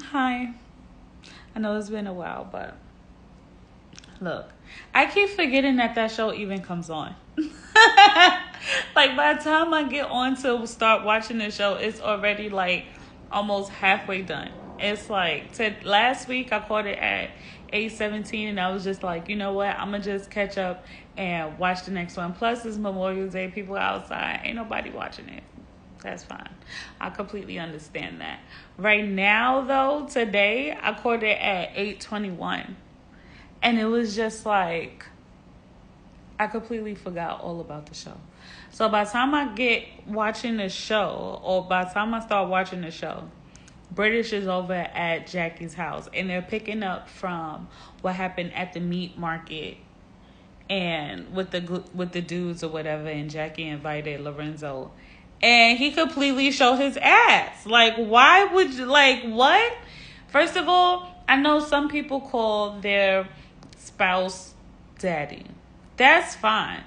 Hi. I know it's been a while, but look, I keep forgetting that show even comes on. Like by the time I get on to start watching the show, it's already like almost halfway done. It's like last week I caught it at 8:17, and I was just like, you know what? I'm gonna just catch up and watch the next one. Plus, it's Memorial Day. People outside. Ain't nobody watching it. That's fine. I completely understand that. Right now, though, today I caught it at 8:21, and it was just like I completely forgot all about the show. So by the time I get watching the show, or by the time I start watching the show, British is over at Jackie's house, and they're picking up from what happened at the meat market and with the dudes or whatever, and Jackie invited Lorenzo, and he completely showed his ass. Like, why would you, like, what? First of all, I know some people call their spouse daddy. That's fine.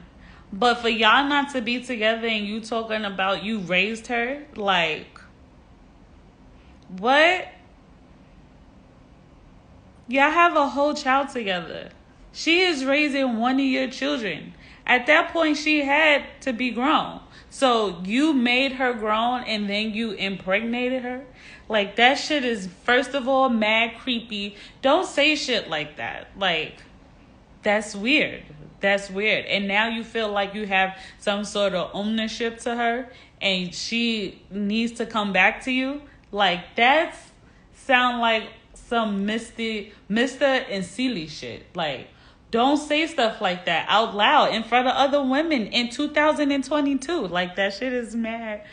But for y'all not to be together and you talking about you raised her, like, what? Y'all have a whole child together. She is raising one of your children. At that point, she had to be grown. So you made her grown and then you impregnated her? Like, that shit is, first of all, mad creepy. Don't say shit like that. Like, that's weird. That's weird. And now you feel like you have some sort of ownership to her and she needs to come back to you. Like, that's sound like some Mister and Sealy shit. Like, don't say stuff like that out loud in front of other women in 2022. Like, that shit is mad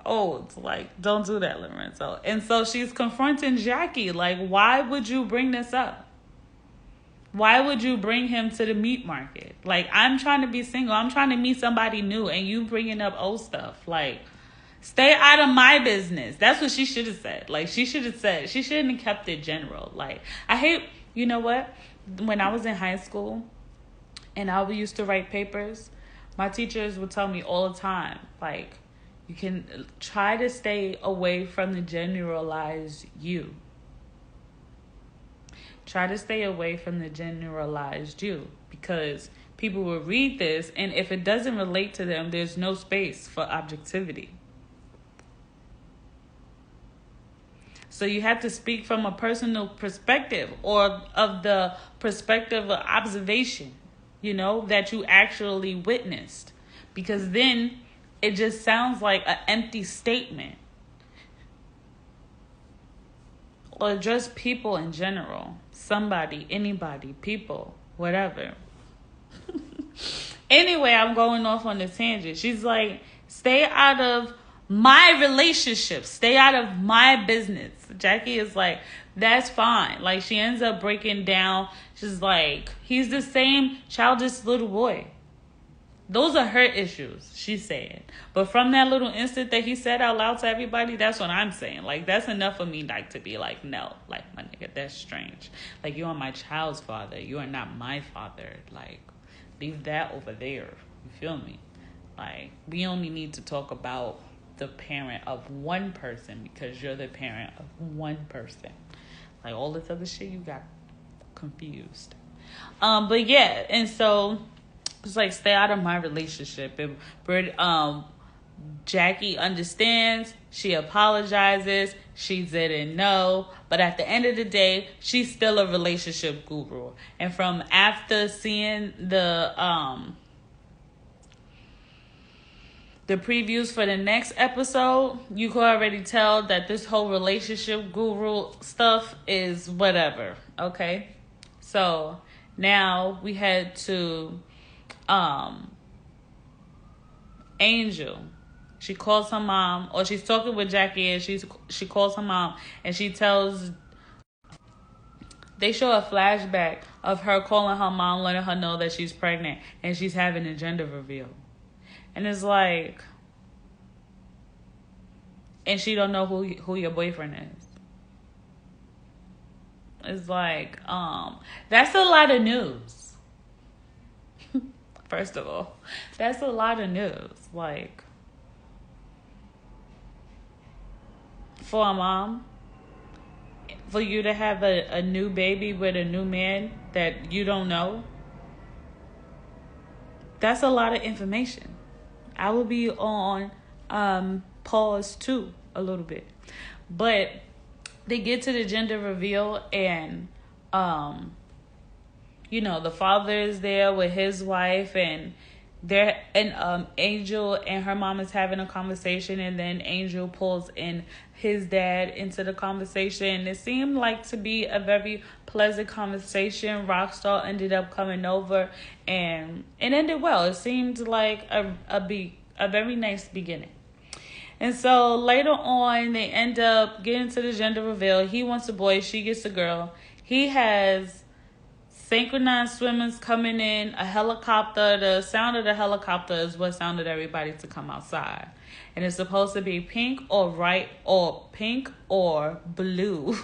old. Like, don't do that, Lorenzo. And so she's confronting Jackie. Like, why would you bring this up? Why would you bring him to the meat market? Like, I'm trying to be single. I'm trying to meet somebody new, and you bringing up old stuff. Like, stay out of my business. That's what she should have said. Like, she should have said. She shouldn't have kept it general. Like, I hate, you know what? When I was in high school and I used to write papers, my teachers would tell me all the time, like, you can try to stay away from the generalized you. Try to stay away from the generalized you, because people will read this, and if it doesn't relate to them, there's no space for objectivity. So you have to speak from a personal perspective, or of the perspective of observation, that you actually witnessed. Because then it just sounds like an empty statement. Or just people in general. Somebody, anybody, people, whatever. Anyway, I'm going off on a tangent. She's like, stay out of my relationship. Stay out of my business. Jackie is like, that's fine. Like, she ends up breaking down. She's like, he's the same childish little boy. Those are her issues, she's saying. But from that little instant that he said out loud to everybody, that's what I'm saying. Like, that's enough for me, like, to be like, no. Like, my nigga, that's strange. Like, you are my child's father. You are not my father. Like, leave that over there. You feel me? Like, we only need to talk about the parent of one person because you're the parent of one person. Like, all this other shit, you got confused. But yeah, and so it's like, stay out of my relationship. And Jackie understands. She apologizes. She didn't know. But at the end of the day, she's still a relationship guru. And from after seeing the previews for the next episode, you can already tell that this whole relationship guru stuff is whatever. Okay? So now we head to Angel. She calls her mom, or she's talking with Jackie, and she calls her mom, and they show a flashback of her calling her mom, letting her know that she's pregnant, and she's having a gender reveal. And it's like, and she don't know who your boyfriend is. It's like, that's a lot of news. First of all, that's a lot of news. Like, for a mom, for you to have a new baby with a new man that you don't know, that's a lot of information. I will be on pause too a little bit. But they get to the gender reveal, and the father is there with his wife, and Angel and her mom is having a conversation, and then Angel pulls in his dad into the conversation. It seemed like to be a very pleasant conversation. Rockstar ended up coming over, and it ended well. It seemed like a very nice beginning. And so later on, they end up getting to the gender reveal. He wants a boy, she gets a girl. He has synchronized swimmers coming in, a helicopter. The sound of the helicopter is what sounded everybody to come outside. And it's supposed to be pink or blue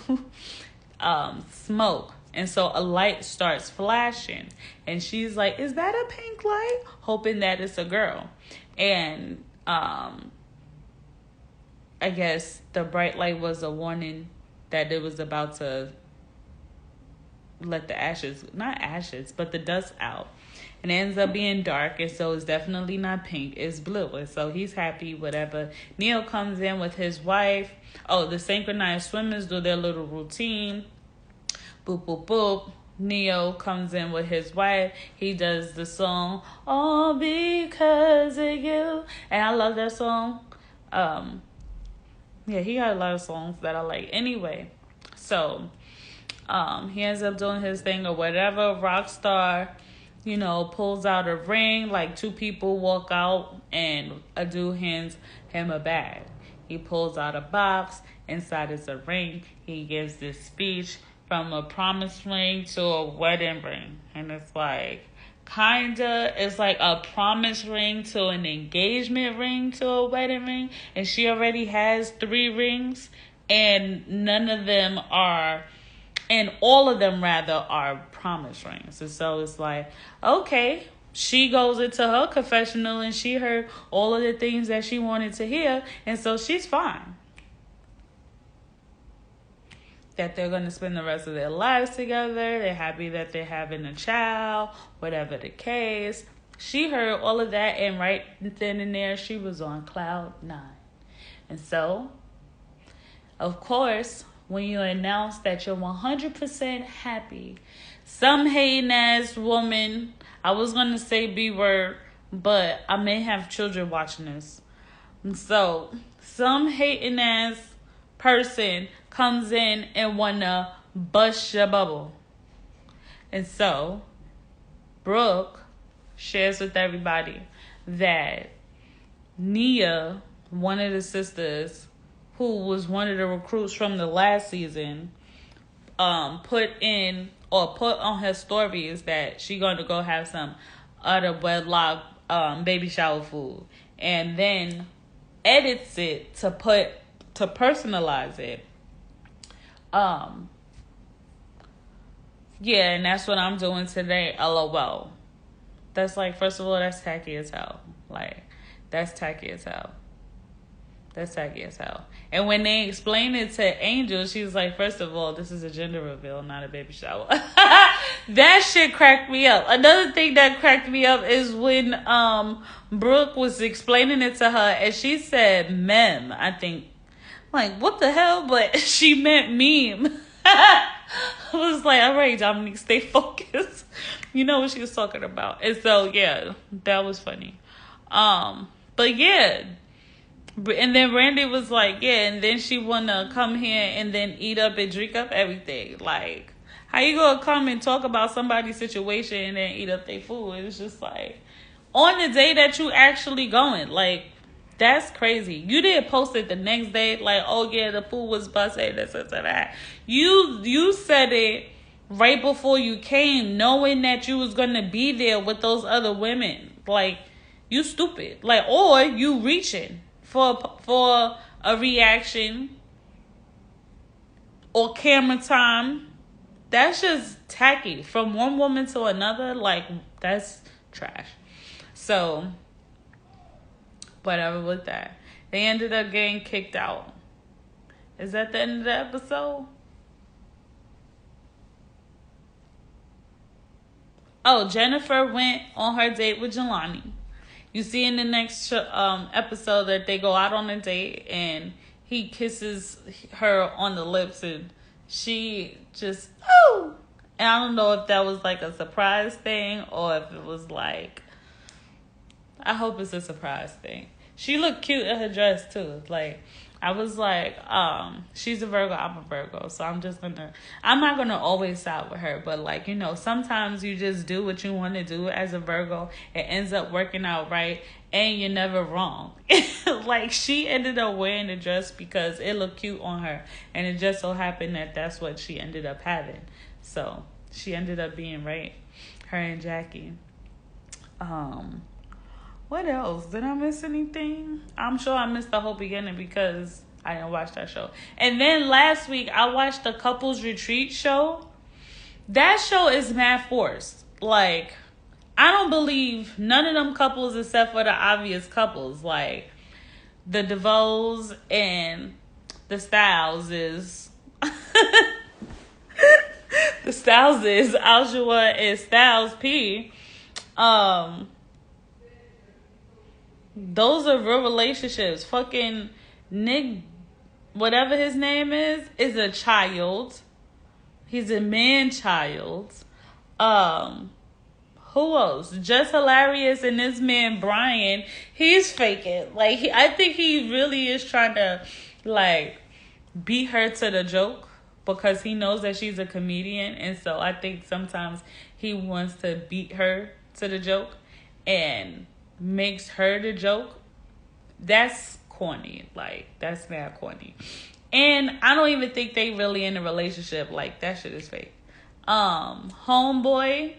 smoke. And so a light starts flashing. And she's like, is that a pink light? Hoping that it's a girl. And I guess the bright light was a warning that it was about to let the dust out. And it ends up being dark, and so it's definitely not pink, it's blue. And so he's happy, whatever. Neo comes in with his wife. Oh, the synchronized swimmers do their little routine. Boop, boop, boop. Neo comes in with his wife. He does the song, All Because of You. And I love that song. Yeah, he got a lot of songs that I like. Anyway, so he ends up doing his thing or whatever. Rockstar, pulls out a ring. Like 2 people walk out, and a dude hands him a bag. He pulls out a box. Inside is a ring. He gives this speech from a promise ring to a wedding ring. And it's like, it's like a promise ring to an engagement ring to a wedding ring. And she already has 3 rings, and all of them are promise rings. And so it's like, okay, she goes into her confessional and she heard all of the things that she wanted to hear. And so she's fine. That they're going to spend the rest of their lives together. They're happy that they're having a child, whatever the case. She heard all of that, and right then and there, she was on cloud 9. And so, of course, when you announce that you're 100% happy, some hating ass woman, I was going to say B word, but I may have children watching this. And so, some hating ass person comes in and wanna bust your bubble. And so, Brooke shares with everybody that Nia, one of the sisters, who was one of the recruits from the last season, put on her stories that she gonna go have some other wedlock baby shower food, and then edits it to personalize it. Yeah, and that's what I'm doing today. LOL. That's like, first of all, that's tacky as hell. Like, that's tacky as hell. That's tacky as hell. And when they explained it to Angel, she was like, first of all, this is a gender reveal, not a baby shower. That shit cracked me up. Another thing that cracked me up is when Brooke was explaining it to her, and she said mem, I think. I'm like, what the hell? But she meant meme. I was like, all right, Dominique, stay focused. You know what she was talking about. And so, yeah, that was funny. But yeah. And then Randy was like, yeah, and then she wanna come here and then eat up and drink up everything. Like, how you gonna come and talk about somebody's situation and then eat up their food? It's just like, on the day that you actually going, like, that's crazy. You didn't post it the next day, like, oh yeah, the food was busted, this and that. You said it right before you came, knowing that you was gonna be there with those other women. Like, you stupid. Like, or you reaching for a reaction or camera time. That's just tacky. From one woman to another, like, that's trash. So, whatever with that. They ended up getting kicked out. Is that the end of the episode? Oh, Jennifer went on her date with Jelani. You see in the next episode that they go out on a date and he kisses her on the lips and she just, oh. And I don't know if that was like a surprise thing or if it was like, I hope it's a surprise thing. She looked cute in her dress too. Like, I was like, she's a Virgo, I'm a Virgo. So I'm not gonna always side with her. But like, sometimes you just do what you want to do as a Virgo. It ends up working out right and you're never wrong. Like, she ended up wearing the dress because it looked cute on her. And it just so happened that that's what she ended up having. So she ended up being right. Her and Jackie. What else? Did I miss anything? I'm sure I missed the whole beginning because I didn't watch that show. And then last week, I watched the Couples Retreat show. That show is mad forced. Like, I don't believe none of them couples except for the obvious couples. Like, the DeVoes and the Styles is... the Styles is Aljua and Styles P. Those are real relationships. Fucking Nick, whatever his name is a child. He's a man-child. Who else? Just Hilarious and this man Brian. He's faking. Like, I think he really is trying to, like, beat her to the joke because he knows that she's a comedian. And so I think sometimes he wants to beat her to the joke and makes her the joke. That's corny. Like, that's mad corny. And I don't even think they really in a relationship. Like, that shit is fake. Homeboy,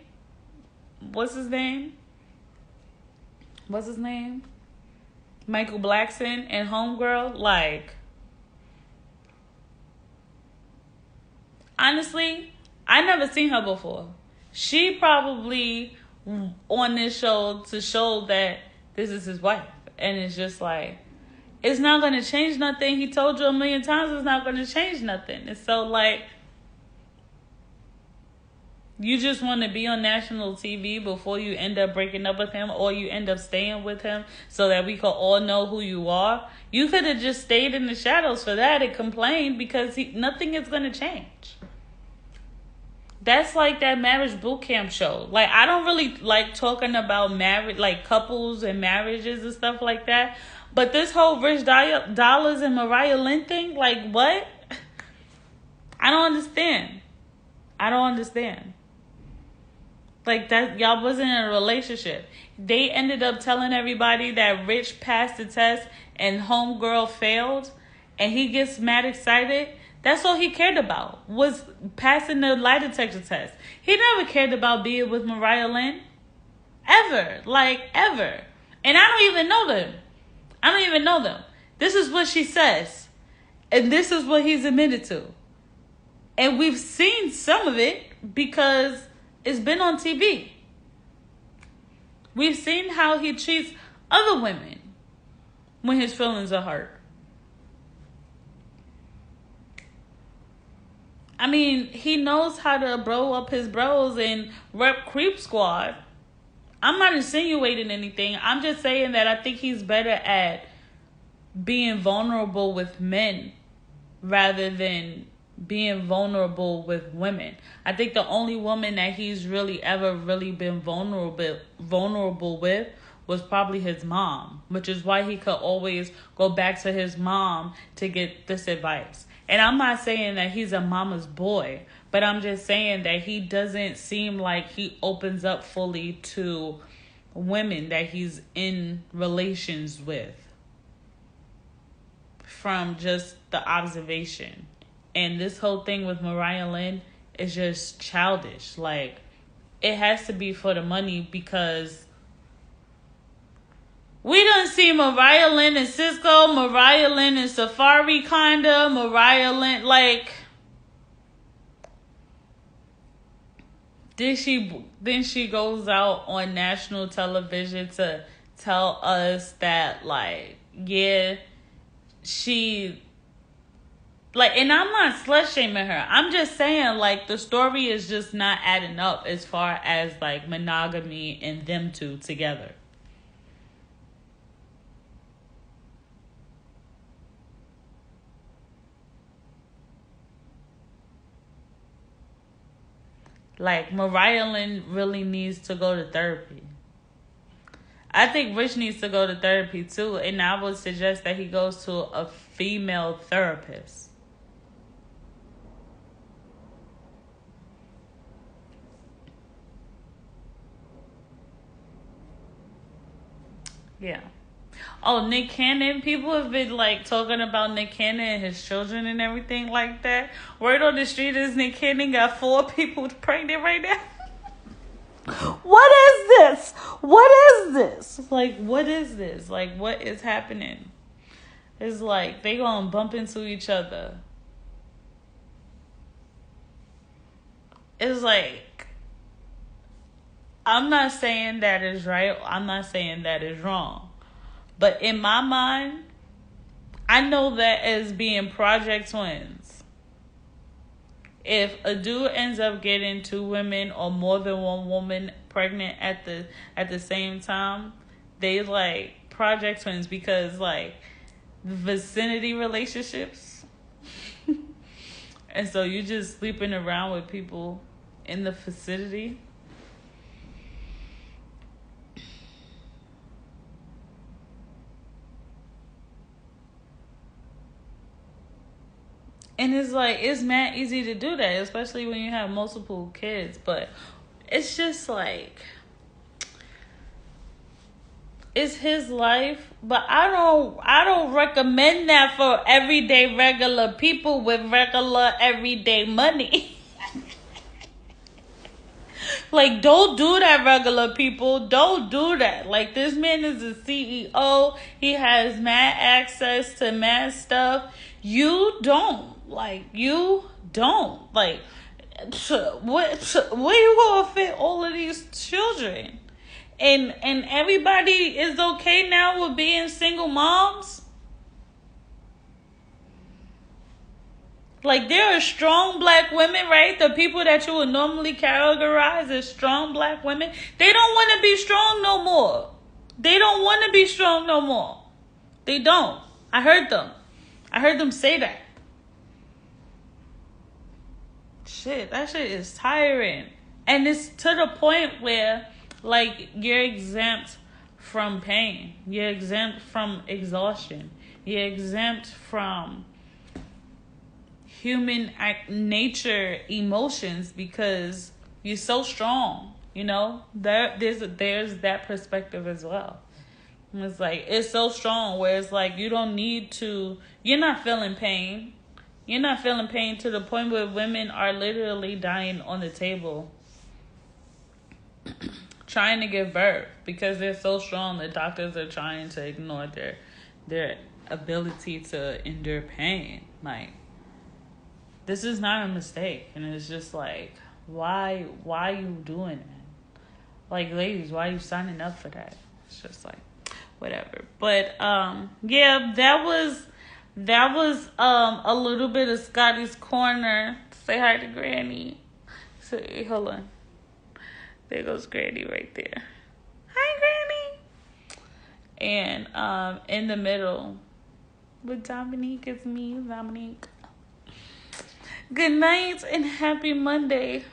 what's his name? Michael Blackson and Homegirl. Like, honestly, I never seen her before. She probably on this show to show that this is his wife. And it's just like, it's not going to change nothing. He told you a million times it's not going to change nothing. And so, like, you just want to be on national TV before you end up breaking up with him or you end up staying with him so that we can all know who you are. You could have just stayed in the shadows for that and complained because nothing is going to change. That's like that marriage boot camp show. Like, I don't really like talking about marriage, like couples and marriages and stuff like that. But this whole Rich Dollars and Mariah Lynn thing, like, what? I don't understand. Like, that y'all wasn't in a relationship. They ended up telling everybody that Rich passed the test and Homegirl failed. And he gets mad excited. That's all he cared about, was passing the lie detector test. He never cared about being with Mariah Lynn. Ever. Like, ever. And I don't even know them. This is what she says. And this is what he's admitted to. And we've seen some of it because it's been on TV. We've seen how he treats other women when his feelings are hurt. I mean, he knows how to bro up his bros and rep Creep Squad. I'm not insinuating anything. I'm just saying that I think he's better at being vulnerable with men rather than being vulnerable with women. I think the only woman that he's really ever really been vulnerable with was probably his mom, which is why he could always go back to his mom to get this advice. And I'm not saying that he's a mama's boy, but I'm just saying that he doesn't seem like he opens up fully to women that he's in relations with from just the observation. And this whole thing with Mariah Lynn is just childish. Like, it has to be for the money because we done see Mariah Lynn and Cisco, Mariah Lynn and Safari kinda, Mariah Lynn, like, then she goes out on national television to tell us that, like, yeah, she, Like, and I'm not slut shaming her. I'm just saying, like, the story is just not adding up as far as, like, monogamy and them two together. Like, Mariah Lynn really needs to go to therapy. I think Rich needs to go to therapy, too. And I would suggest that he goes to a female therapist. Yeah. Oh, Nick Cannon. People have been like talking about Nick Cannon and his children and everything like that. Word on the street is Nick Cannon got 4 people pregnant right now. What is this? What is this? Like, what is this? Like, what is happening? It's like they gonna bump into each other. It's like, I'm not saying that is right. I'm not saying that is wrong. But in my mind, I know that as being project twins. If a dude ends up getting 2 women or more than 1 woman pregnant at the same time, they like project twins because like vicinity relationships. And so you just sleeping around with people in the vicinity. And it's like, it's mad easy to do that, especially when you have multiple kids. But it's just like, it's his life. But I don't recommend that for everyday regular people with regular everyday money. Like, don't do that, regular people. Don't do that. Like, this man is a CEO. He has mad access to mad stuff. You don't. Like, you don't. Like, where you gonna fit all of these children? And everybody is okay now with being single moms? Like, there are strong black women, right? The people that you would normally categorize as strong black women, they don't want to be strong no more. They don't want to be strong no more. They don't. I heard them say that. Shit, that shit is tiring. And it's to the point where, like, you're exempt from pain. You're exempt from exhaustion. You're exempt from human nature emotions because you're so strong, you know? There's that perspective as well. And it's like, it's so strong where it's like you're not feeling pain. You're not feeling pain to the point where women are literally dying on the table trying to give birth because they're so strong. The doctors are trying to ignore their ability to endure pain. Like, this is not a mistake. And it's just like, why are you doing that? Like, ladies, why are you signing up for that? It's just like, whatever. But yeah, that was a little bit of Scotty's Corner. Say hi to Granny. Say, hold on. There goes Granny right there. Hi, Granny. And in the middle with Dominique is me, Dominique. Good night and happy Monday.